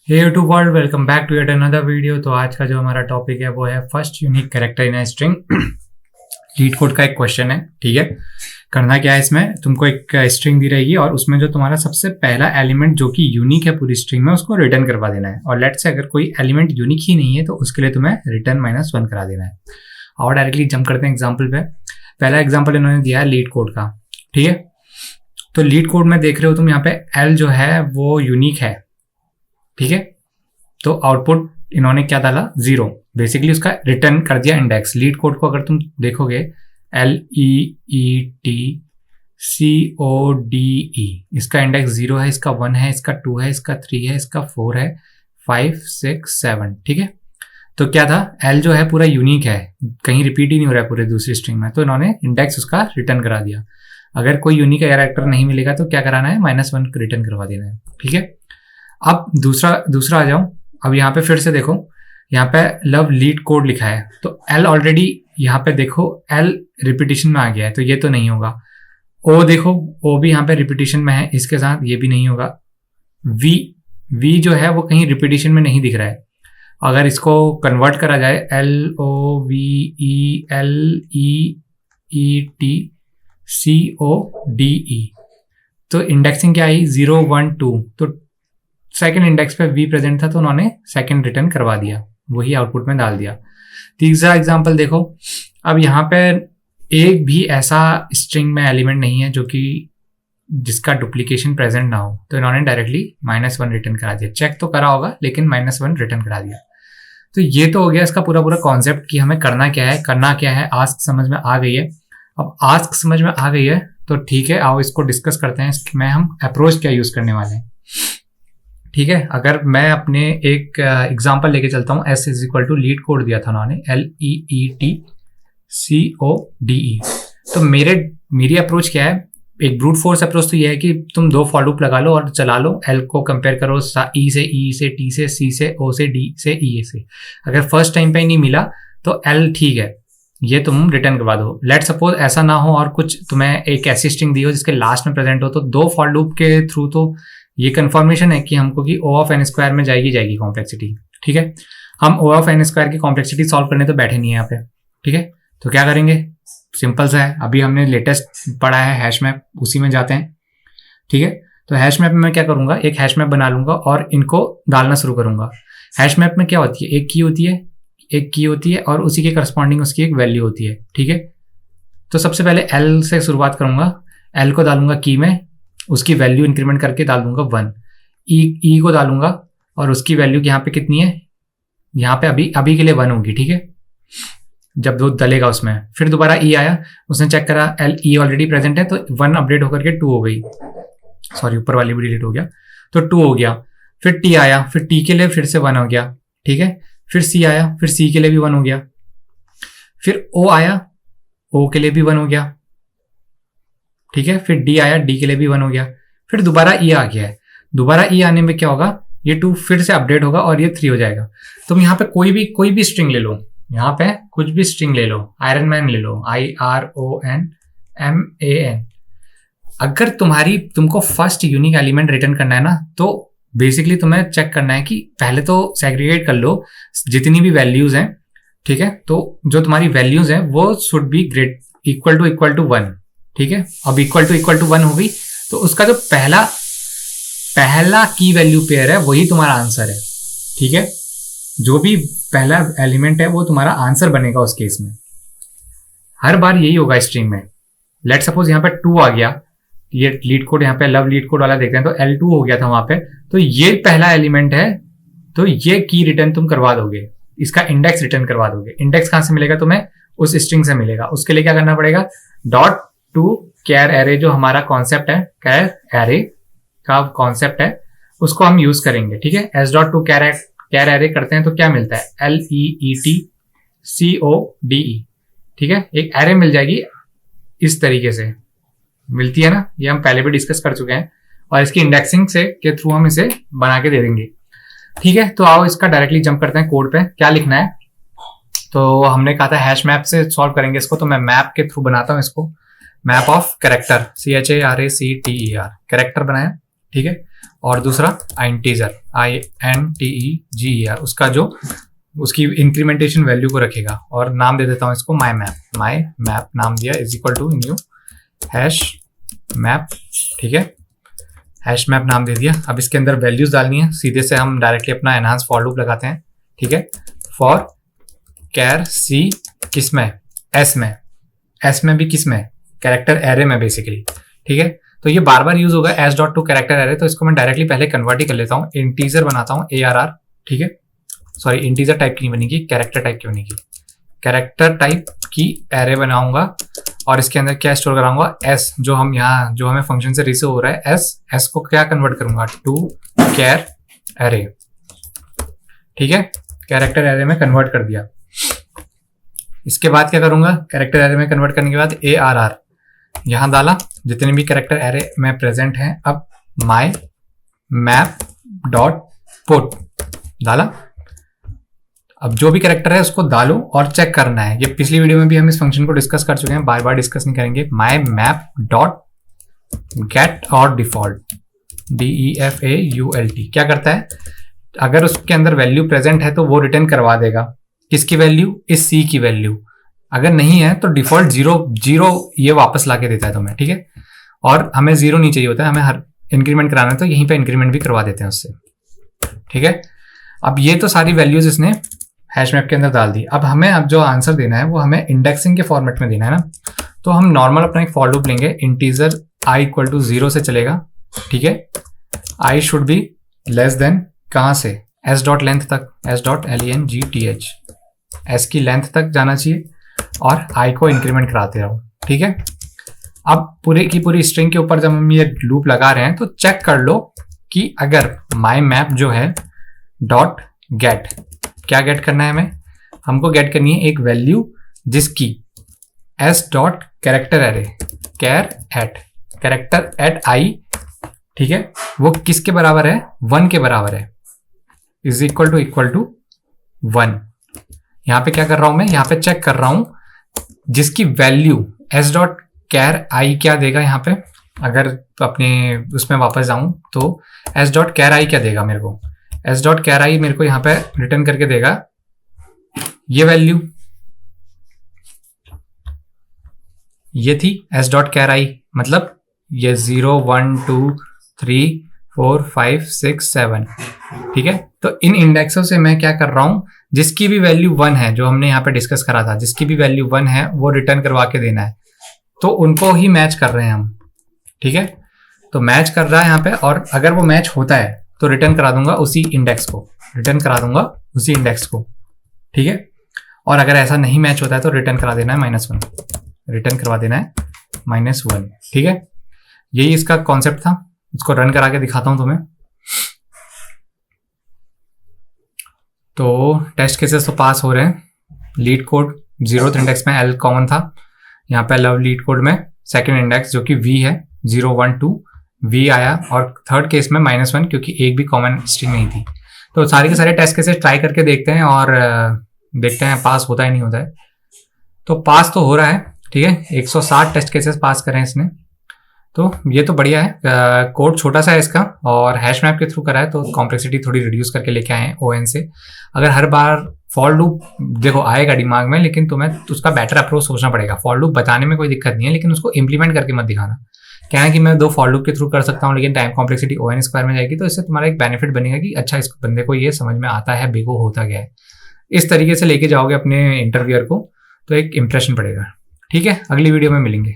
Hey to world, welcome back to yet another video. तो आज का जो हमारा टॉपिक है वो है first unique character in a string. LeetCode का एक क्वेश्चन है, ठीक है। करना क्या है, इसमें तुमको एक स्ट्रिंग दी रहेगी और उसमें जो तुम्हारा सबसे पहला एलिमेंट जो कि यूनिक है पूरी स्ट्रिंग में उसको रिटर्न करवा देना है। और लेट से अगर कोई एलिमेंट यूनिक ही नहीं है तो उसके लिए तुम्हें रिटर्न -1 करा देना है। और डायरेक्टली जंप करते हैं एग्जाम्पल पे। पहला एग्जाम्पल इन्होंने दिया है लीड कोड का, ठीक है। तो लीड कोड में देख रहे हो तुम यहाँ पे एल जो है वो यूनिक है, ठीक है। तो आउटपुट इन्होंने क्या डाला, 0। बेसिकली उसका रिटर्न कर दिया इंडेक्स। लीड कोड को अगर तुम देखोगे LEETCODE, इसका इंडेक्स 0 है, इसका 1 है, इसका 2 है, इसका 3 है, इसका 4 है, 5, 6, 7, ठीक है। तो क्या था, एल जो है पूरा यूनिक है, कहीं रिपीट ही नहीं हो रहा है पूरे दूसरी स्ट्रिंग में, तो इन्होंने इंडेक्स उसका रिटर्न करा दिया। अगर कोई यूनिक कैरेक्टर नहीं मिलेगा तो क्या कराना है, -1 रिटर्न करवा देना है, ठीक है। अब दूसरा आ जाओ। अब यहाँ पे फिर से देखो, यहाँ पे लव लीड कोड लिखा है तो एल ऑलरेडी यहाँ पे देखो एल रिपीटिशन में आ गया है, तो ये तो नहीं होगा। ओ देखो, ओ भी यहाँ पे रिपीटिशन में है, इसके साथ ये भी नहीं होगा। वी जो है वो कहीं रिपीटिशन में नहीं दिख रहा है। अगर इसको कन्वर्ट करा जाए LOVELEETCODE, तो इंडेक्सिंग क्या आई, 0, 1, 2। तो सेकंड इंडेक्स पे वी प्रेजेंट था तो उन्होंने सेकंड रिटर्न करवा दिया, वही आउटपुट में डाल दिया। तीसरा एग्जांपल देखो। अब यहाँ पे एक भी ऐसा स्ट्रिंग में एलिमेंट नहीं है जो कि जिसका डुप्लीकेशन प्रेजेंट ना हो, तो इन्होंने डायरेक्टली -1 रिटर्न करा दिया। चेक तो करा होगा लेकिन -1 रिटर्न करा दिया। तो ये तो हो गया इसका पूरा कॉन्सेप्ट कि हमें करना क्या है। आस्क समझ में आ गई है। अब आस्क समझ में आ गई है तो ठीक है, आओ इसको डिस्कस करते हैं। इसमें हम अप्रोच क्या यूज करने वाले हैं, ठीक है। अगर मैं अपने एक एग्जांपल लेके चलता हूँ, S = लीड कोड दिया था उन्होंने, LEETCODE। तो मेरी अप्रोच क्या है, एक ब्रूट फोर्स अप्रोच तो ये है कि तुम 2 फॉर लूप लगा लो और चला लो। L को कंपेयर करो E से, E से, T से, C से, O से, D से, E से। अगर फर्स्ट टाइम पे ही नहीं मिला तो L ठीक है, ये तुम रिटर्न करवा दो। लेट सपोज ऐसा ना हो और कुछ तुम्हें एक ऐसी स्ट्रिंग दी हो जिसके लास्ट में प्रेजेंट हो, तो 2 फॉर लूप के थ्रू तो ये कंफर्मेशन है कि हमको कि O(n²) में जाएगी कॉम्प्लेक्सिटी, ठीक है। हम O(n²) की कॉम्प्लेक्सिटी सॉल्व करने तो बैठे नहीं है यहाँ पे, ठीक है। तो क्या करेंगे, सिंपल सा है। अभी हमने लेटेस्ट पढ़ा है हैश मैप, उसी में जाते हैं, ठीक है। तो हैश मैप में मैं क्या करूंगा, एक हैश मैप बना लूंगा और इनको डालना शुरू करूंगा। हैश मैप में क्या होती है, एक की होती है और उसी के करस्पॉन्डिंग उसकी एक वैल्यू होती है, ठीक है। तो सबसे पहले L से शुरुआत करूंगा, L को डालूंगा की में, उसकी वैल्यू इंक्रीमेंट करके डाल दूंगा 1। ई को डालूंगा और उसकी वैल्यू यहाँ पे कितनी है, यहाँ पे अभी के लिए 1 होगी, ठीक है। जब 2 डलेगा उसमें, फिर दोबारा ई आया, उसने चेक करा ई ऑलरेडी प्रेजेंट है तो 1 अपडेट होकर के 2 हो गई। सॉरी, ऊपर वाली भी डिलीट हो गया, तो 2 हो गया। फिर टी आया, फिर टी के लिए फिर से 1 हो गया, ठीक है। फिर सी आया, फिर सी के लिए भी 1 हो गया। फिर ओ आया, ओ के लिए भी 1 हो गया, ठीक है। फिर डी आया, डी के लिए भी 1 हो गया। फिर दोबारा ई आ गया है, दोबारा ई आने में क्या होगा, ये 2 फिर से अपडेट होगा और ये 3 हो जाएगा। तुम यहाँ पे कोई भी स्ट्रिंग ले लो, यहाँ पे कुछ भी स्ट्रिंग ले लो, आयरन मैन ले लो, IRONMAN। अगर तुमको फर्स्ट यूनिक एलिमेंट रिटर्न करना है ना, तो बेसिकली तुम्हें चेक करना है कि पहले तो सेग्रीगेट कर लो जितनी भी वैल्यूज हैं, ठीक है। तो जो तुम्हारी वैल्यूज हैं वो शुड बी इक्वल टू 1, ठीक है। अब इक्वल टू 1 हो गई तो उसका जो पहला की वैल्यू पेयर है वही तुम्हारा आंसर है, ठीक है। जो भी पहला एलिमेंट है वो तुम्हारा आंसर बनेगा उस केस में। हर बार यही होगा स्ट्रिंग में। लेट सपोज यहाँ पे 2 आ गया, ये लीड कोड यहाँ पे लव लीड कोड वाला देखते हैं, तो L2 हो गया था वहां पे, तो ये पहला एलिमेंट है, तो ये की रिटर्न तुम करवा दोगे, इसका इंडेक्स रिटर्न करवा दोगे। इंडेक्स कहां से मिलेगा तुम्हें, उस स्ट्रिंग से मिलेगा। उसके लिए क्या करना पड़ेगा, .to_char array जो हमारा कॉन्सेप्ट है, char array का कॉन्सेप्ट है, उसको हम यूज करेंगे, ठीक है। S.to_char array करते हैं तो क्या मिलता है, LEETCODE, ठीक है। एक एरे मिल जाएगी इस तरीके से, मिलती है ना, ये हम पहले भी डिस्कस कर चुके हैं, और इसकी इंडेक्सिंग से के थ्रू हम इसे बना के दे देंगे, ठीक है। तो आओ इसका डायरेक्टली जंप करते हैं कोड पे, क्या लिखना है। तो हमने कहा था हैश मैप से सॉल्व करेंगे इसको, तो मैं मैप के थ्रू बनाता हूं इसको। Map of character, CHARACTER, character बनाया। ठीक है। और दूसरा इंटीजर INTEGER, उसका जो उसकी इंक्रीमेंटेशन वैल्यू को रखेगा, और नाम दे देता हूँ इसको माई मैप नाम दिया, is equal to new hash map, ठीक है, हैश मैप नाम दे दिया। अब इसके अंदर वैल्यूज डालनी है, सीधे से हम डायरेक्टली अपना एनहांस फॉर लूप लगाते हैं, ठीक है। फॉर कैर सी किस में, एस में भी किस में, कैरेक्टर एरे में बेसिकली, ठीक है। तो ये बार बार यूज होगा S dot to character array, तो इसको मैं डायरेक्टली पहले कन्वर्ट ही कर लेता हूँ, इंटीजर बनाता हूँ ARR, ठीक है। सॉरी, इंटीजर टाइप की नहीं बनेगी, कैरेक्टर टाइप की बनेगी, कैरेक्टर टाइप की एरे बनाऊंगा, और इसके अंदर क्या स्टोर कराऊंगा, एस, जो हम यहाँ जो हमें फंक्शन से रिसीव हो रहा है, एस को क्या कन्वर्ट करूंगा, टू कैर एरे, ठीक है, कैरेक्टर एरे में कन्वर्ट कर दिया। इसके बाद क्या करूंगा, कैरेक्टर एरे में कन्वर्ट करने के बाद ARR यहां डाला, जितने भी कैरेक्टर एरे में प्रेजेंट हैं। अब माई मैप डॉट पुट डाला, अब जो भी कैरेक्टर है उसको डालो और चेक करना है। ये पिछली वीडियो में भी हम इस फंक्शन को डिस्कस कर चुके हैं, बार बार डिस्कस नहीं करेंगे। माई मैप डॉट गेट और डिफॉल्ट DEFAULT क्या करता है, अगर उसके अंदर वैल्यू प्रेजेंट है तो वो रिटर्न करवा देगा, किसकी वैल्यू, इस सी की वैल्यू, अगर नहीं है तो डिफॉल्ट 0 ये वापस ला के देता है तुम्हें, ठीक है। और हमें 0 नहीं चाहिए होता है, हमें हर इंक्रीमेंट कराना है, तो यहीं पे इंक्रीमेंट भी करवा देते हैं उससे, ठीक है। अब ये तो सारी वैल्यूज इसने हैश मैप के अंदर डाल दी। अब हमें अब जो आंसर देना है वो हमें इंडेक्सिंग के फॉर्मेट में देना है ना, तो हम नॉर्मल अपना एक फॉर लूप लेंगे, इंटीजर i इक्वल टू 0 से चलेगा, ठीक है। i should be less than कहाँ से, s डॉट लेंथ तक, s डॉट LENGTH, s की लेंथ तक जाना चाहिए, और i को इंक्रीमेंट कराते रहो, ठीक है। अब पूरे की पूरी स्ट्रिंग के ऊपर जब हम ये लूप लगा रहे हैं तो चेक कर लो कि अगर माई मैप जो है डॉट गेट, क्या गेट करना है हमें, हमको गेट करनी है एक वैल्यू जिसकी s dot character array character eight i, ठीक है, वो किसके बराबर है, 1 के बराबर है, इज इक्वल टू 1। यहां पे क्या कर रहा हूं मैं, यहां पे चेक कर रहा हूं जिसकी वैल्यू s डॉट कैर आई क्या देगा। यहाँ पे अगर अपने उसमें वापस जाऊं तो s डॉट कैर आई क्या देगा मेरे को, s डॉट कैर आई मेरे को यहाँ पे रिटर्न करके देगा ये वैल्यू, ये थी s डॉट कैर आई, मतलब ये 0 1 2 3 4 5 6 7, ठीक है। तो इन इंडेक्सों से मैं क्या कर रहा हूं, जिसकी भी वैल्यू 1 है, जो हमने यहाँ पे डिस्कस करा था, जिसकी भी वैल्यू 1 है वो रिटर्न करवा के देना है, तो उनको ही मैच कर रहे हैं हम, ठीक है। तो मैच कर रहा है यहाँ पे, और अगर वो मैच होता है तो रिटर्न करा दूंगा उसी इंडेक्स को, ठीक है। और अगर ऐसा नहीं मैच होता है तो रिटर्न करा देना है -1, रिटर्न करवा देना है -1, ठीक है। यही इसका कॉन्सेप्ट था, इसको रन करा के दिखाता हूं तुम्हें। तो टेस्ट केसेस तो पास हो रहे हैं, लीड कोड 0th इंडेक्स में L कॉमन था, यहाँ पे लव लीड कोड में सेकंड इंडेक्स जो कि V है 0 1 2 V आया, और थर्ड केस में -1 क्योंकि एक भी कॉमन स्ट्रिंग नहीं थी। तो सारे के सारे टेस्ट केसेस ट्राई करके देखते हैं और देखते हैं पास होता है नहीं होता है। तो पास तो हो रहा है, ठीक है, 160 टेस्ट केसेस पास करें इसने, तो ये तो बढ़िया है। कोड छोटा सा है इसका और हैश मैप के थ्रू करा है, तो कॉम्प्लेक्सिटी थोड़ी रिड्यूस करके लेके आए हैं ON से। अगर हर बार फॉर लूप देखो आएगा दिमाग में, लेकिन तुम्हें उसका बेटर अप्रोच सोचना पड़ेगा। फॉर लूप बताने में कोई दिक्कत नहीं है, लेकिन उसको इंप्लीमेंट करके मत दिखाना। क्या है कि मैं 2 फॉर लूप के थ्रू कर सकता हूँ, लेकिन टाइम कॉम्प्लेक्सिटी ON स्क्वायर में जाएगी, तो इससे तुम्हारा एक बेनिफिट बनेगा कि अच्छा इस बंदे को ये समझ में आता है बेगो होता गया है। इस तरीके से लेके जाओगे अपने इंटरव्यूअर को तो एक इंप्रेशन पड़ेगा। ठीक है, अगली वीडियो में मिलेंगे।